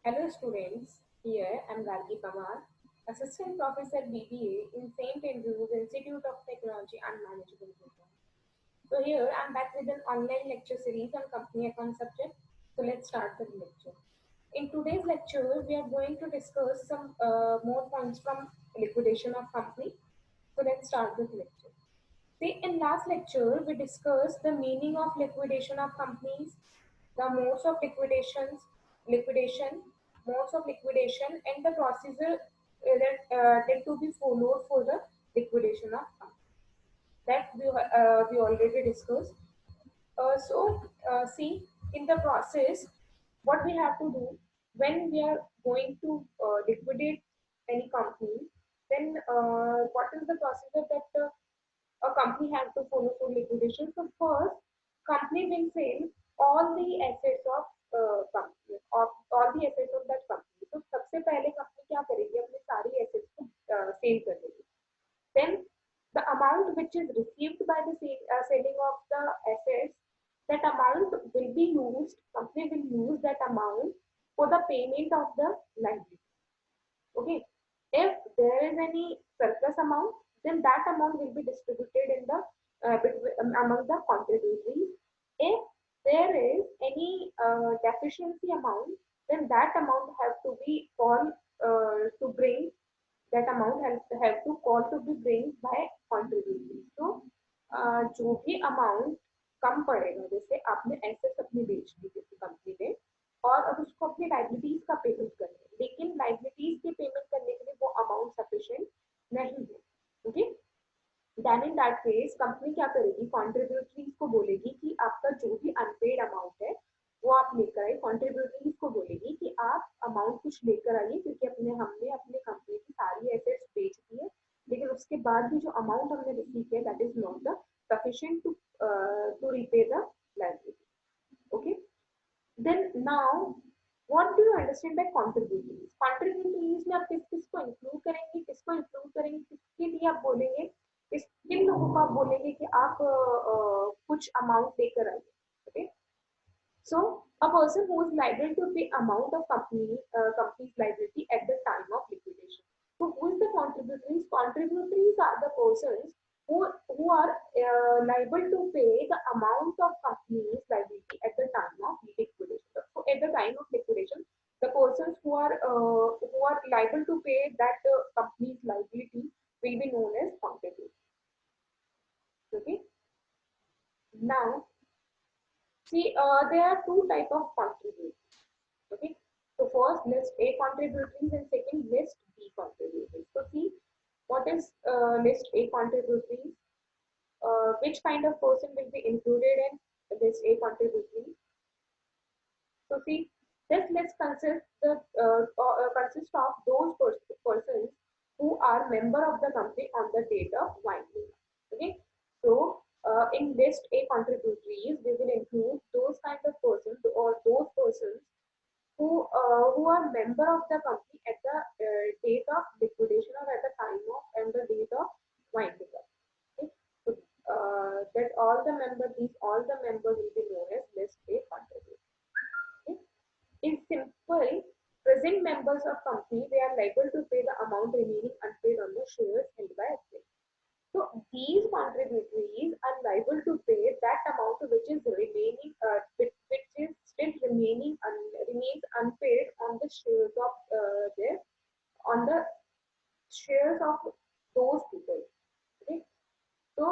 Hello students, here I am Gargi Pamar, Assistant Professor BBA in St. Andrews Institute of Technology and Management Program. So here I am back with an online lecture series on company account subject. So let's start the lecture. In today's lecture, we are going to discuss some more points from liquidation of company. So let's start the lecture. See, in last lecture, we discussed the meaning of liquidation of companies, the modes of liquidation, modes of liquidation, and the procedure that to be followed for the liquidation of company. That we already discussed. See, in the process, what we have to do when we are going to liquidate any company, then what is the procedure that a company has to follow for liquidation? So first, company will sell all the assets of company, of all the assets of that company. तो सबसे पहले company क्या करेगी अपने सारी assets को cell कर देगी. Then the amount which is received by the selling of the assets, that amount will be used, company will use that amount for the payment of the liability. Okay. If there is any surplus amount, then that amount will be distributed in the among the contributories. If there is any deficiency amount, then that amount have to be called to bring that amount have to call to be bring by contributories. So जो भी amount कम पड़ेगा, जैसे आपने assets अपनी बेच दी किसी company में और अब उसको अपनी लाइबिलिटीज का पेमेंट करना है, लेकिन लाइबिलिटीज के पेमेंट करने के लिए वो अमाउंट सफिशिएंट नहीं है. Okay, then in that case company क्या करेगी, कॉन्ट्रीब्यूटरीज को बोलेगी कि आपका जो भी अनपेड अमाउंट है वो आप लेकर आए. कॉन्ट्रीब्यूटरीज को बोलेगी कि आप अमाउंट कुछ लेकर आइए, क्योंकि हमने अपने कंपनी की सारी एसेट्स बेच दी है, लेकिन उसके बाद भी जो अमाउंट हमने रिसीव किया that is not the sufficient to repay the liability. Okay, then now what do you understand by contributories? Contributories में आप किस किस को इंक्लूड करेंगे, किसको इंक्लूड करेंगे, किसके लिए आप बोलेंगे, किन लोगों को आप बोलेंगे कि आप कुछ अमाउंट लेकर आइए. Okay, so a person who is liable to pay amount of company's liability at the time of liquidation. So who is the contributories? Contributories are the persons who are liable to pay the amount of company's liability at the time of liquidation. So at the time of liquidation, the persons who are liable to pay that company's liability will be known as contributors. Okay. Now, see, there are two type of contributors. Okay. So first list A contributories and second list B contributories. So see, what is list A contributories? Which kind of person will be included in list A contributories? So see, this list consists of those persons who are member of the company on the date of winding up. Okay, so in list A contributories, we will include those kind of persons or those persons who are member of the company at the date of liquidation or at the time of and the date of winding up. Okay, so that all the members will be known as list A contributors. Okay. In simple, present members of company, they are liable to pay the amount remaining unpaid on the shares held by estate. So these contributories are liable to pay that amount which is remaining, which is still remaining remains unpaid on the shares of their on the shares of those people. Okay. तो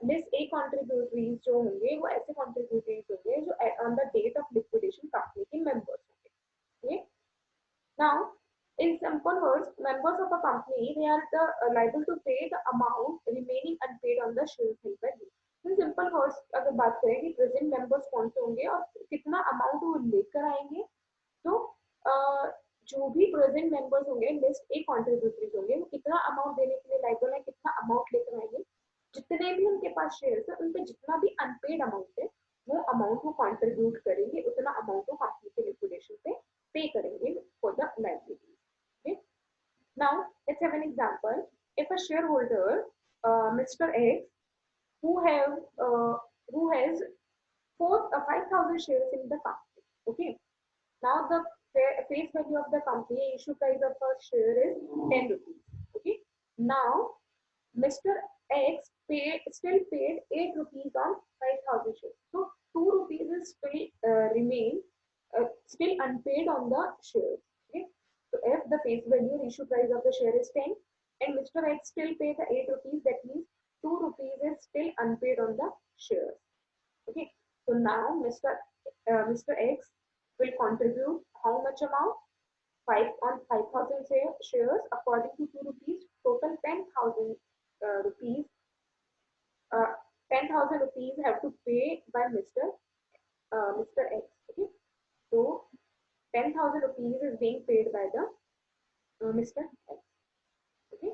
list A contributories जो होंगे वो ऐसे contributories होंगे जो on the date of liquidation company के members होंगे. Okay. Now, in simple words, members of a company, they are liable to pay the amount remaining unpaid on the shares held by them. In simple words, अगर बात करें कि present members कौन से होंगे और कितना amount वो लेकर आएंगे, तो जो भी प्रेजेंट मेंबर्स होंगे लिस्ट ए कॉन्ट्रीब्यूटरीज होंगे, वो कितना अमाउंट देने के लिए लाइबल है, कितना अमाउंट लेकर आएंगे, जितने भी उनके पास शेयर्स है उनपे जितना भी अनपेड अमाउंट है वो अमाउंट वो कंट्रीब्यूट करेंगे, उतना अमाउंट वो कंपनी के लिक्विडेशन पे पे करेंगे for the liability. Okay, now let's have an example. If a share holder Mr. X who has 5000 shares in the company. Okay, now the face value of the company, issue price of a share is 10 rupees. Okay. Now, Mr. X still paid 8 rupees on 5,000 shares. So 2 rupees is still remain still unpaid on the shares. Okay. So if the face value issue price of the share is 10 and Mr. X still paid the 8 rupees, that means 2 rupees is still unpaid on the shares. Okay. So now Mr. X will contribute how much amount? 5 on 5,000 shares according to 2 rupees, total 10,000 rupees. 10,000 rupees have to pay by Mr. X. Okay. So 10,000 rupees is being paid by the Mr. X. Okay.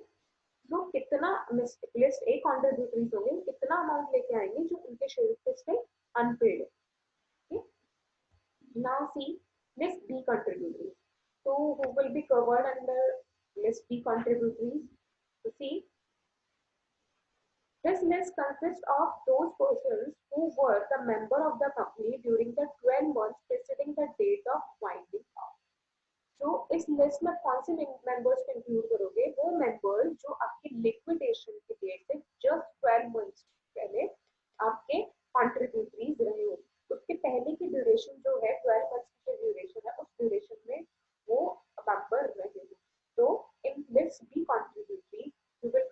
तो कितना list A contributories होंगे, कितना amount लेके आएंगे जो उनके share पे still unpaid है. Okay. Now see list B contributors. So who will be covered under list B contributors? So see, this list consists of those persons who were the member of the company during the 12 months preceding the date of winding up. तो इस list में कौन से members को include करोगे? वो members जो आपके लिक्विडेशन की डेट से जस्ट 12 मंथ्स पहले आपके कॉन्ट्रीब्यूटरीज रहे हो. उसके पहले की ड्यूरेशन जो है 12 मंथ्स की जो ड्यूरेशन है, उस ड्यूरेशन में वो मेंबर रहे हो. तो in list B contributories you will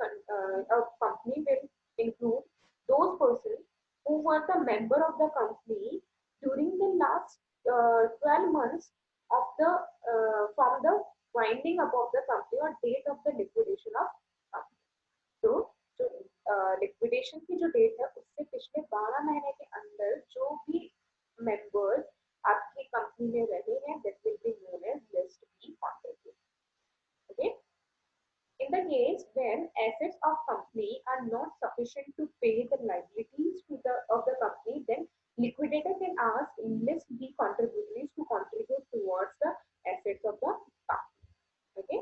a company will include those persons who were the member of the company during the last 12 months of the from the winding up of the company or date of the liquidation of company. तो जो liquidation की जो date है उससे पिछले 12 महीने के अंदर जो भी members आपकी कंपनी में रहे हैं, that will be known as list B contributors. Okay. In the case when assets of company are not sufficient to pay the liabilities of the company, then liquidator can ask list B contributors to contribute towards the assets of the company. Okay.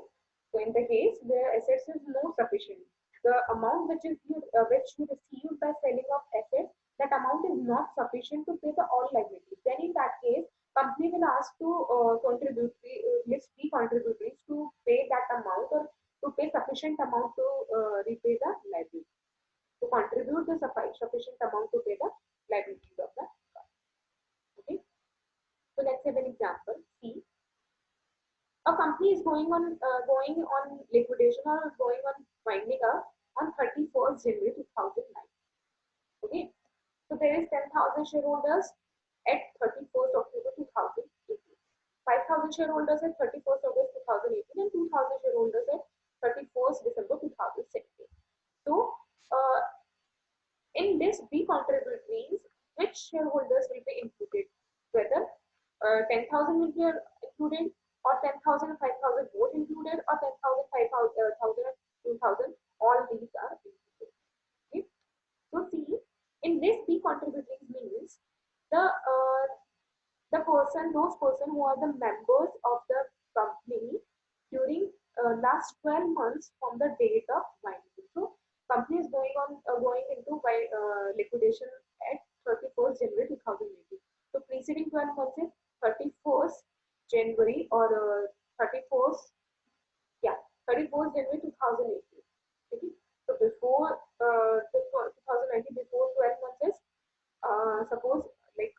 So in the case where assets is not sufficient, the amount which you receive by selling of assets, that amount is not sufficient to pay the all liabilities. Then in that case, company will ask to list B contributors to pay that amount or to pay sufficient amount to repay the liability, to contribute the sufficient amount to pay the liabilities of the company. Okay. So let's have an example. See, a company is going on liquidation or going on winding up on 31st January 2009. Okay. So there is 10,000 shareholders at 31st October 2018. 5,000 shareholders at 31st August 2018 and 2,000 shareholders at 31st December 2016. So, in this B contributors, which shareholders will be included? Whether 10,000 will be included, or 10,000 and 5,000 both included, or 10,000, 5,000 and 2,000, all these are included. Okay. So, see, in this B contributors means those person who are the members of the company during last 12 months from the date of winding. So company is going into liquidation at 31st January 2018. So preceding 12 months is 31st January or 31st January 2018. Okay. So before 2019, before 12 months is suppose like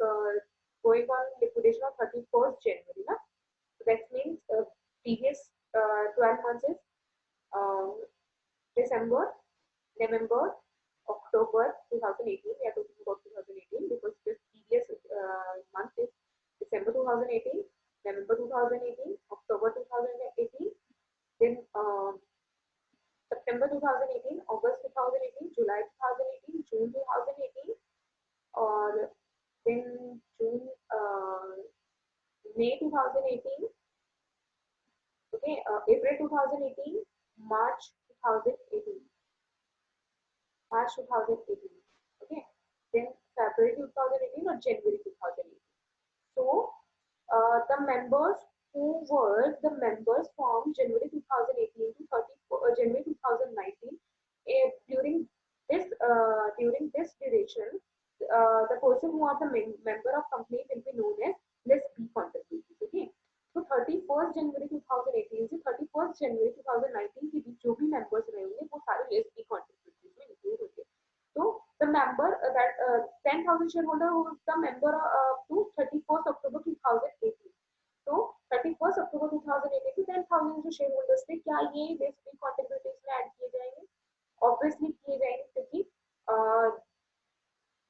going on liquidation of 31st January. Na? So that means previous 12 months is December, November, October 2018. We are talking about 2018 because this previous month is December 2018, November 2018, October 2018, then September 2018, August 2018, July 2018, June 2018, or then June, May 2018, okay, April 2018, March 2018, okay, then February 2018 or January 2018. So the members who were the members from January 2018 to January 2019, during this duration, the person who are the member of company will be known as list B contributors. Okay, so 31st 31 जनवरी 2018 से 31 जनवरी 2019 के बीच जो भी members रहे होंगे वो सारे list की कंट्रीब्यूटरीज में इंक्लूड होंगे। तो the member that 10,000 share holder who the member up to 31 October 2018। तो 31 अक्टूबर 2018 से 10,000 जो शेयर होल्डर्स थे, क्या ये लिस्ट की कंट्रीब्यूटरीज में ऐड किए जाएंगे? ऑब्वियसली किए जाएंगे,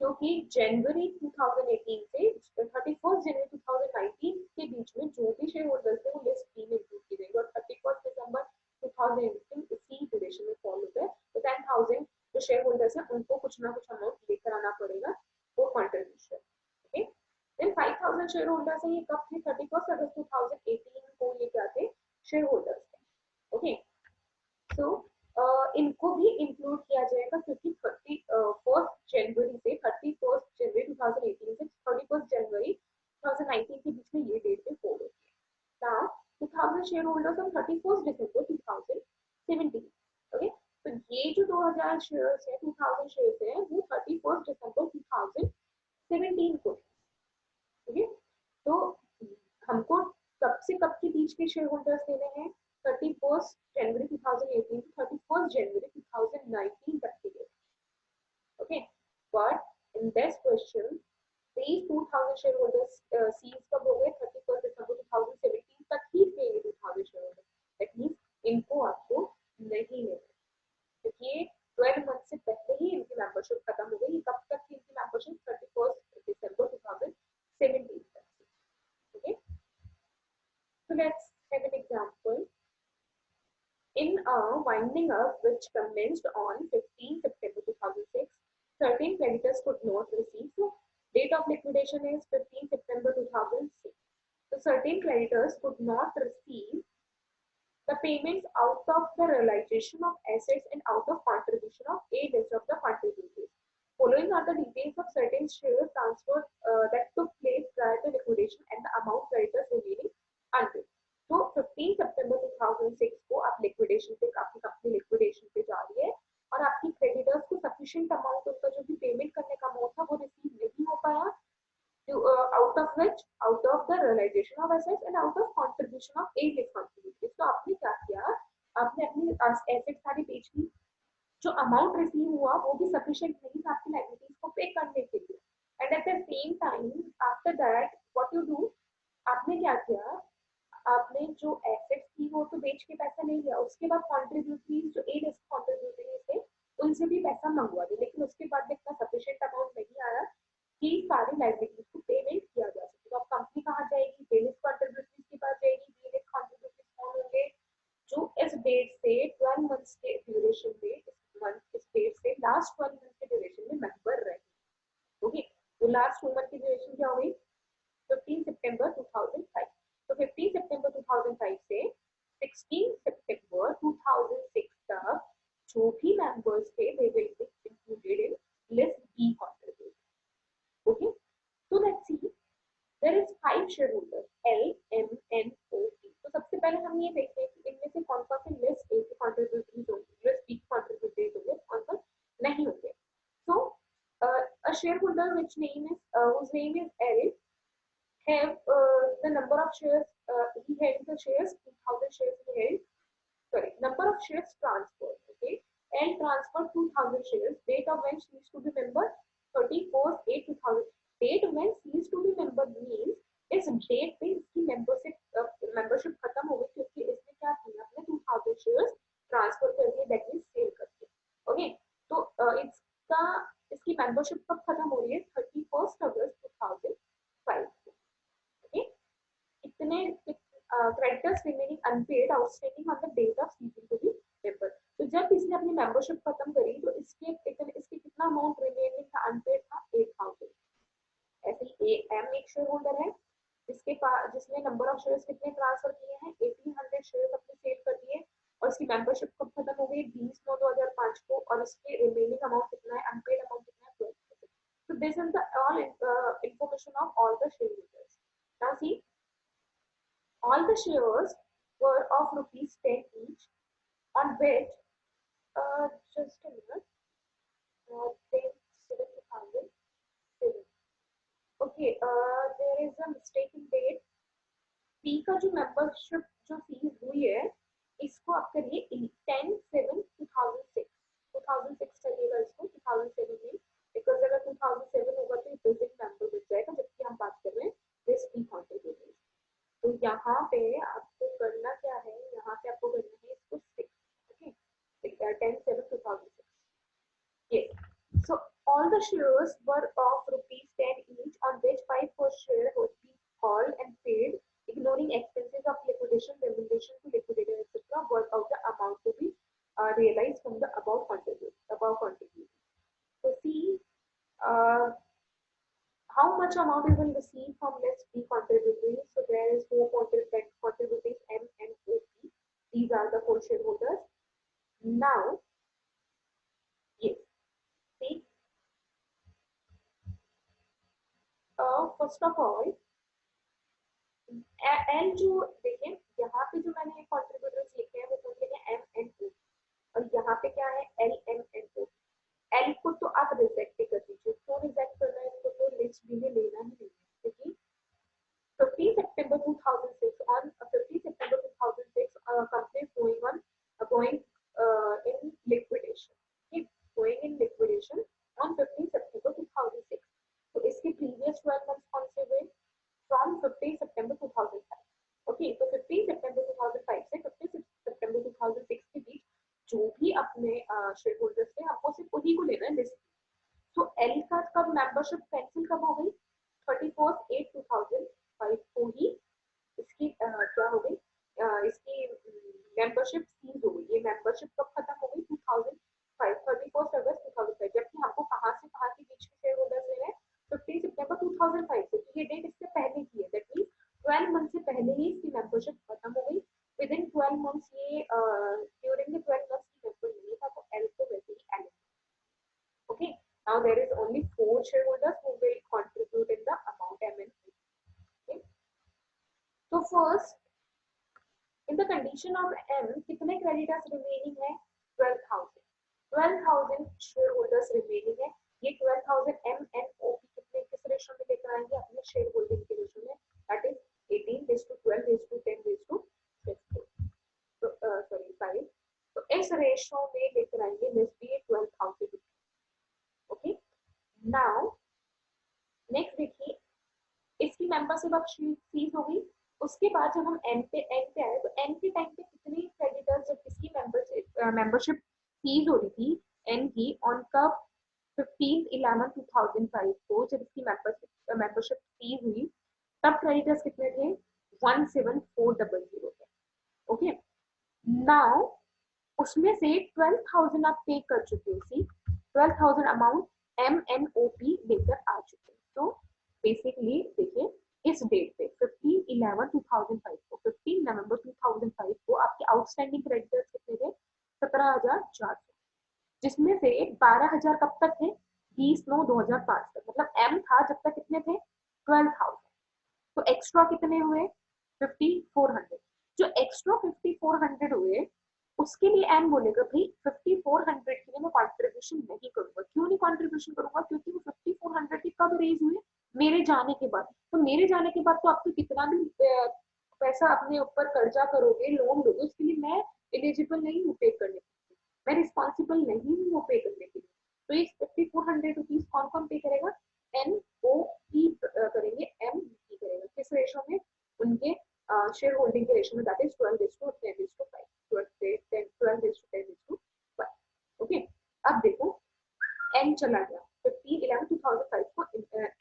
क्योंकि जनवरी 2018 से 31 जनवरी 2019 के बीच में जो भी शेयर होल्डर्स थे वो लिस्ट बी में इंक्लूड किए जाएंगे, और 31 दिसंबर 2018 इसी ड्यूरेशन में फॉलो होता है। तो 10,000 जो शेयर होल्डर्स हैं उनको कुछ ना कुछ अमाउंट लेकर आना पड़ेगा for contribution. Okay, then 5,000 share holders हैं, ये कब थे? 31 अगस्त 2018 को ये क्या थे? शेयर होल्डर्स थे। ओके, सो इनको भी इंक्लूड किया जाएगा, क्योंकि 31 जनवरी से 31 जनवरी 2018 से 31 जनवरी 2019 के बीच में ये डेट पे फॉलो होती है। Now 2000 share holders on 31 December 2017। Okay, तो ये जो 2000 शेयर्स है, 2000 शेयर्स है, वो 31 दिसंबर 2017 को। ओके, तो हमको कब से कब के बीच के शेयर होल्डर्स देने हैं? 31 जनवरी 2018 to 31 January 2019 तक के लिए। Okay, but in this question, these 2,000 shareholders seats कब हो गए? 31 दिसंबर 2017 तक ही थे 2,000 shareholders. That means इनको आपको नहीं लेना, क्योंकि 12 मंथ से पहले ही इनकी मेंबरशिप खत्म हो गई। कब तक थी इनकी मेंबरशिप? 31 दिसंबर 2017 तक। Okay, so let's have an example. In a winding up which commenced on 15 September 2006, certain creditors could not receive. So, date of liquidation is 15 September 2006. So, certain creditors could not receive the payments out of the realization of assets and out of contribution of a list of the contributors. Following are the details of certain share transfers that took place prior to liquidation and the amount creditors remaining unpaid. तो 15 सितंबर 2006 को आप liquidation पे, आपकी company liquidation पे जा रही है और आपकी क्रेडिटर्स को सफिशिएंट अमाउंट, उनका जो भी पेमेंट करने का अमाउंट था वो रिसीव नहीं हो पाया, out of which, out of the realization of assets and out of contribution of a contributors. तो आपने क्या किया? आपने अपनी एसेट सारी बेच दी, जो अमाउंट रिसीव हुआ वो भी सफिशिएंट नहीं था आपकी लायबिलिटीज को पे करने के लिए। And at the same time after that what you do, आपने क्या किया? आपने जो एसेट्स थी वो तो बेच के पैसा नहीं लिया, उसके बाद कॉन्ट्रीब्यूटरीज जो ए लिस्ट कॉन्ट्रीब्यूटरीज थे उनसे भी पैसा मंगवा दिया, लेकिन उसके बाद भी इतना सफिशिएंट अमाउंट नहीं आया कि सारी लायबिलिटीज को पेमेंट किया जा सके। तो अब कंपनी कहाँ जाएगी? बी लिस्ट कॉन्ट्रीब्यूटरीज के पास जाएगी। बी लिस्ट कॉन्ट्रीब्यूटरीज कौन होंगे? जो इस डेट से 12 मंथ्स के ड्यूरेशन में, इस डेट से लास्ट 12 मंथ के ड्यूरेशन में मेंबर रहे। ओके, तो लास्ट 2 मंथ की ड्यूरेशन क्या हो गई? 15 सितंबर 2005। तो 15 सितंबर 2005 से 16 सितंबर 2006 तक जो भी मेंबर्स थे they will be included in list B contribution. Okay, so let's see, there is 5 shareholders L, M, N, O, P. तो सबसे पहले हम ये देखते हैं कि इनमें से कौन कौन से लिस्ट A के कंट्रीब्यूटरीज होंगे, लिस्ट B के कंट्रीब्यूटरीज होंगे, कौन कौन नहीं होंगे। So a shareholder which name is whose name is L have the number of shares he held the shares 2,000 shares he held, sorry, number of shares transferred. Okay, and transferred 2,000 shares. Date of when ceased to be member 31/8/2000. Date when ceased to be member means इस date पे इसकी membership खत्म हो गई, क्योंकि इसने क्या किया? अपने 2,000 शेयर्स ट्रांसफर कर दिए, दैट मींस सेल कर दिए। ओके, तो इसकी मेंबरशिप कब खत्म हो रही है? 31 अगस्त 2005। ओके, इतने creditors remaining unpaid outstanding on the date of ceasing to be member. तो जब इसने अपनी मेंबरशिप खत्म करी तो इसके कितना अमाउंट रिमेनिंग था? अनपेड था 8,000। ऐसे ही एम एक शेयर होल्डर है जिसके पास, जिसने नंबर ऑफ शेयर्स कितने ट्रांसफर किए हैं? 1800 शेयर्स अपने सेल कर दिए, और इसकी मेंबरशिप कब खत्म हो गई? 20/9/2005 को, और इसके रिमेनिंग अमाउंट कितना है? अनपेड अमाउंट कितना है? 12,000। So this is the all information of all the shareholders. Now see, all the shares were of rupees 10 each, on which just a minute, 7,007. Okay, there is a mistake in date. P इसका जो membership जो fees हुई है इसको आप करिए 10/7/2006, 2006 चलिएगा इसको 2007 में, बिकॉज अगर 2007 होगा तो प्रेजेंट मेंबर बच जाएगा, जबकि हम बात कर रहे हैं दिस बी कॉन्ट्रीब्यूटर्स। तो यहाँ पे आपको करना क्या है, यहाँ पे आपको करना है इसको 6, okay, 10/7/2006। Yes. So all the shares were of rupees 10 each, on which 5 per share would be called and paid, ignoring expenses of liquidation, remuneration to liquidator, etc. Work out the amount to be realized from the above contribute. So see how much amount you will receive from list B contributories. So there is 4 contributories M and OP. These are the 4 shareholders. Now, yes, see. First of all, L जो देखिए यहाँ पे जो मैंने contributors लिखे हैं वो कौन लिखे हैं एम एन ओ, और यहाँ पे क्या है L M N O. L को तो आप रिजेक्ट कर दीजिए, क्यों रिजेक्ट करना है इसको, तो लिस्ट बी में लेना ही नहीं है, क्योंकि 15 September 2006 on 15 September 2006 company is going in liquidation, okay, going in liquidation on 15 September 2006। तो इसके previous 12 months कौन से हुए, from 15 September 2005, okay, तो 15 September 2005 से 15 September 2006 के बीच जो भी अपने शेयर होल्डर्स थे हमको सिर्फ उन्हीं को लेना है लिस्ट। तो एल का कब मेंबरशिप कैंसिल कब हो गई, 31/8/2005 को ही इसकी क्या हो गई, इसकी मेंबरशिप सीज हो गई। ये मेंबरशिप कब खत्म हो गई, 2005, 31 अगस्त 2005, जबकि हमको कहाँ से कहाँ के बीच में शेयर होल्डर्स ले रहे हैं, 15 सितंबर 2005 से, तो ये डेट इससे पहले की है, दैट मींस 12 मंथ से पहले ही इसकी मेंबरशिप खत्म हो गई। विद इन 12 मंथ्स ये ड्यूरिंग द 12 मंथ्स की मेंबर नहीं था, तो एल को वैसे ही L. Okay, now there is only 4 shareholders who will contribute in the amount M and O. Okay, so first in the condition of M कितने creditors remaining है, 12,000, 12,000 shareholders remaining है। ये 12,000 M and O कितने किस ratio में लेकर आएंगे, अपने शेयर होल्डिंग के रेशो में, that is 18:12:10:15, तो सॉरी 5, तो इस रेशो में लेकर आएंगे let's be 12,000। Okay, now next देखिए इसकी मेंबरशिप अब सीज हो गई। उसके बाद जब हम एन पे आए तो एन के टाइम पे कितने क्रेडिटर्स, जब इसकी मेंबरशिप सीज हो रही थी एन की ऑन कब 15/11/2005 को, जब इसकी मेंबरशिप सीज हुई तब क्रेडिटर्स कितने थे, 17,400 थे। ओके, नाउ उसमें से 12,000 आप पे कर चुके हो, C 12,000 amount M N O P लेकर आ चुके हैं। तो बेसिकली देखिए इस डेट पे 15/11/2005 को, 15 नवंबर 2005 को आपके आउटस्टैंडिंग क्रेडिटर्स कितने थे, 17,400, जिसमें से 12,000 कब तक थे, 20/9/2005 तक, मतलब एम था जब तक कितने थे 12,000, तो एक्स्ट्रा कितने हुए 5,400। जो एक्स्ट्रा 5,400 हुए उसके लिए एम बोलेगा भाई 5,400 के लिए मैं कंट्रीब्यूशन नहीं करूंगा। क्यों नहीं कंट्रीब्यूशन करूंगा, क्योंकि वो 5,400 की कब रेज हुए, मेरे जाने के बाद। तो मेरे जाने के बाद तो आपको कितना भी पैसा अपने ऊपर कर्जा करोगे, लोन लोगे, उसके लिए मैं एलिजिबल नहीं हूँ पे करने के लिए, मैं रिस्पॉन्सिबल नहीं हूँ वो पे करने के लिए। तो ये 5,400 रुपीज कौन कौन पे करेगा, एन ओ पी करेंगे, एम पी करेगा, किस रेशो में, उनके शेयर होल्डिंग के रेशो में, दैट इज 12:10:5, 12:10:5। ओके, अब देखो एन चला गया 15/11/2005 को,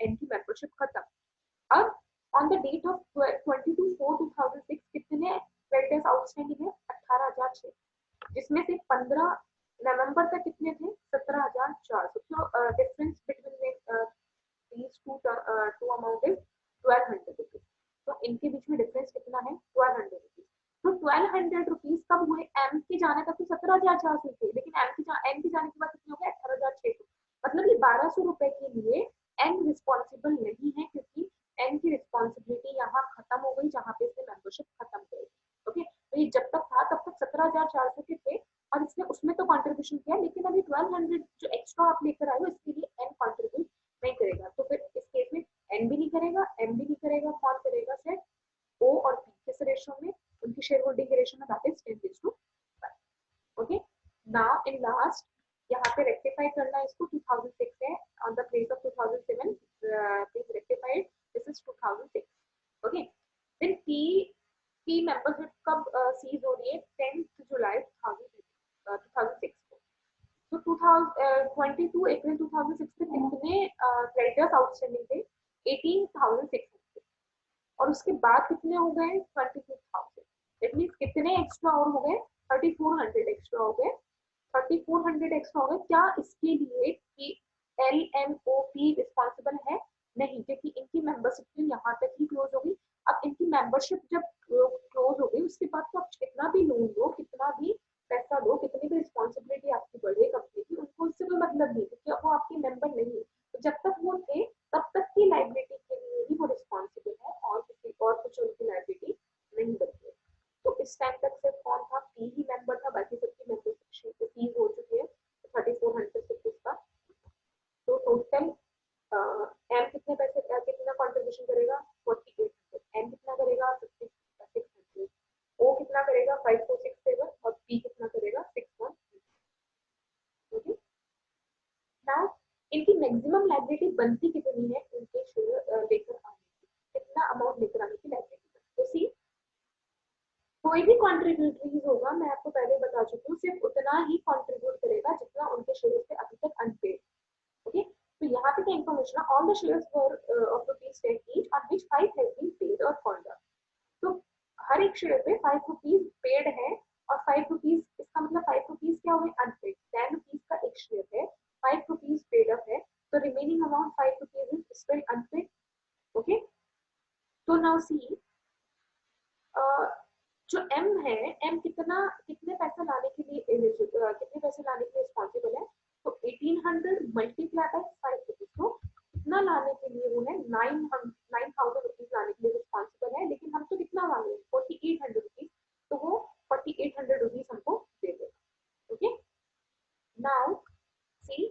एन की मेंबरशिप खत्म। अब ऑन द डेट ऑफ 22/4/2006 कितने क्रेडिटर्स आउटस्टैंडिंग है, 18,006, जिसमें से 15 नवंबर तक कितने थे, 17,400। तो difference between these two amount is 1,200 rupees। तो इनके बीच में डिफरेंस कितना है, 1,200 रुपीज। तो 1,200 रुपीज कब हुए, एम के जाने तक तो 17,400 थे, लेकिन एन के जाने के बाद कितने हो गए, 18,600। मतलब ये 1,200 रुपए के लिए एन रिस्पॉन्सिबल नहीं है, क्योंकि एन की रिस्पॉन्सिबिलिटी यहाँ खत्म हो गई जहाँ पे इसने मेंबरशिप खत्म कर दी। ओके, तो ये जब तक था तब तक 17,400 के थे और इसने उसमें तो कंट्रीब्यूशन किया, लेकिन अभी 1,200 जो एक्स्ट्रा आप लेकर आए हो इसके लिए एन कंट्रीब्यूट नहीं करेगा। तो फिर इस केस में एन भी नहीं करेगा, एम भी नहीं करेगा, कौन करेगा, सिर्फ ओ और पी, किस रेशो में, उनकी शेयर होल्डिंग के रेशो में, that is 10:5. Okay, now in last यहाँ पे रेक्टिफाई करना है इसको, 2006 है on the place of 2007, please rectified, this is 2006. Okay, then P membership कब सीज हो रही है, 10th जुलाई 2006 को. तो 22 अप्रैल 2006 से कितने क्रेडिटर्स आउटस्टैंडिंग थे, 18,600, और उसके बाद कितने हो गए, 22,000. दैट मीन्स कितने एक्स्ट्रा और हो गए, 3,400 एक्स्ट्रा हो गए. 3,400 एक्स्ट्रा हो गए. क्या इसके लिए LMOP रिस्पॉन्सिबल है, नहीं, क्योंकि इनकी मेंबरशिप यहाँ तक ही क्लोज होगी. अब इनकी मेंबरशिप जब क्लोज हो गई उसके बाद तो आप कितना भी लोन दो, कितना भी पैसा दो, कितनी भी रिस्पॉन्सिबिलिटी आपकी बढ़े कंपनी की, उनको उससे कोई मतलब नहीं, क्योंकि वो आपके मेंबर नहीं है. तो जब तक वो थे तब तक की लाइबिलिटी के लिए ही वो रिस्पॉन्सिबल है, और किसी और कुछ उनकी लाइबिलिटी नहीं बनती है. तो इस टाइम तक सिर्फ कौन था, पी ही मेंबर था, बाकी सबकी मेंबरशिप सीज हो चुकी है 3,400 का. तो टोटल एम कितने पैसे, कितना कंट्रीब्यूशन करेगा, 4,800. एम कितना करेगा, 5,600. ओ कितना करेगा, 5,467, और पी कितना करेगा, 6,1. ओके, नाउ इनकी मैक्सिमम लायबिलिटी बनती कितनी है, इनके शेयर लेकर आने की, कितना अमाउंट लेकर आने की लायबिलिटी. तो सी, कोई भी कॉन्ट्रीब्यूटरीज होगा, मैं आपको पहले बता चुकी हूँ, सिर्फ उतना ही कॉन्ट्रीब्यूट करेगा जितना उनके शेयर से अभी तक अनपेड. ओके, तो यहाँ पे क्या इन्फॉर्मेशन है, all the shares for of ₹10 each on which 5 has been paid और कॉल्ड अप. तो हर एक शेयर पे ₹5 पेड है, और ₹5, इसका मतलब ₹5 क्या हुए, अनपेड. ₹10 का एक शेयर है, ₹5 पेड अप है, तो remaining amount ₹5 is still unpaid. Okay, तो नाउ सी, जो एम है, एम कितने पैसे लाने के लिए कितने पैसे लाने के लिए रिस्पॉन्सिबल है, तो 1800 मल्टीप्लाई बाय ₹5. तो कितना लाने के लिए वो है, 9,000 रुपीज लाने के लिए रिस्पॉन्सिबल है, लेकिन हम तो कितना मांगे, 4,800 रुपीज. तो वो 4,800 रुपीज हमको दे देगा. ओके, नाउ सी,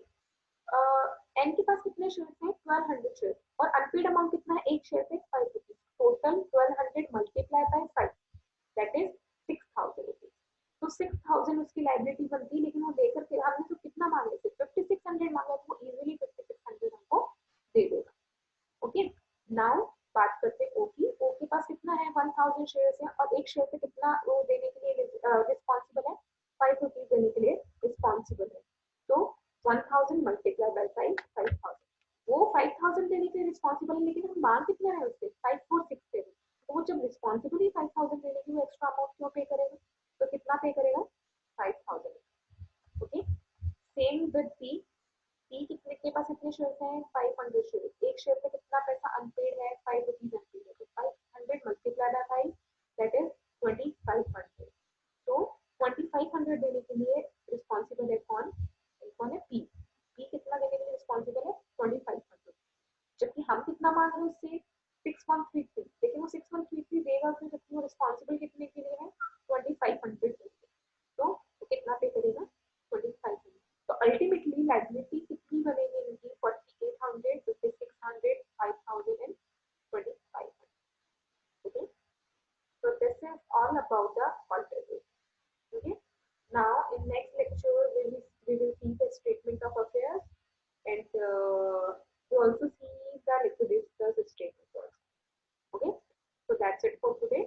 एन के पास कितने शेयर हैं, 1,200 शेयर, और अनपेड अमाउंट कितना है, एक शेयर पे ₹5. Total 1,200 multiply by 5, that is 6,000 rupees. तो 6,000 उसकी लाइबिलिटी बनती है, लेकिन वो लेकर के हमने तो कितना मांगे थे, 5,600 मांगा, तो वो इजीली 5,600 हमको दे देगा. ओके, नाउ बात करते हैं ओ की. ओ के पास कितना है, 1,000 शेयर है, और एक शेयर पे कितना वो देने के लिए रिस्पॉन्सिबल है, ₹5 देने के लिए रिस्पॉन्सिबल है. तो 1,000 मल्टीप्लाई बाय 5,000, वो 5,000 देने के लिए रिस्पॉन्सिबल है, लेकिन हम मांग कितना है उससे, 5,467. तो वो जब रिस्पॉन्सिबल ही 5,000 देने की, वो एक्स्ट्रा अमाउंट क्यों पे करेगा, तो कितना पे करेगा, 5,000. Okay, same with P. P कितने के पास कितने शेयर हैं, 500 शेयर. एक शेयर पे कितना पैसा अनपेड है, ₹5 अनपेड है, तो 500 मल्टीप्लाई बाय 5, दैट इज 2,500. तो 2,500 देने के लिए रिस्पॉन्सिबल है कौन, कौन है, पी. पी कितना देने के लिए रिस्पॉन्सिबल है, 2,500. जबकि हम कितना मांग रहे हैं उससे, 6,133. लेकिन वो 6,133 देगा तो, जबकि वो रिस्पॉन्सिबल कितने के लिए है, 2,500 के लिए. तो वो कितना पे करेगा, 2,500. तो अल्टीमेटली लाइबिलिटी कितनी बनेगी इनकी, 4,800, 5,600, 5,000 and 2,500. Okay, so this is all about the alternate. Okay, now in next lecture we will see the statement of affairs, and we also see the liquidity statement also. Okay, so that's it for today.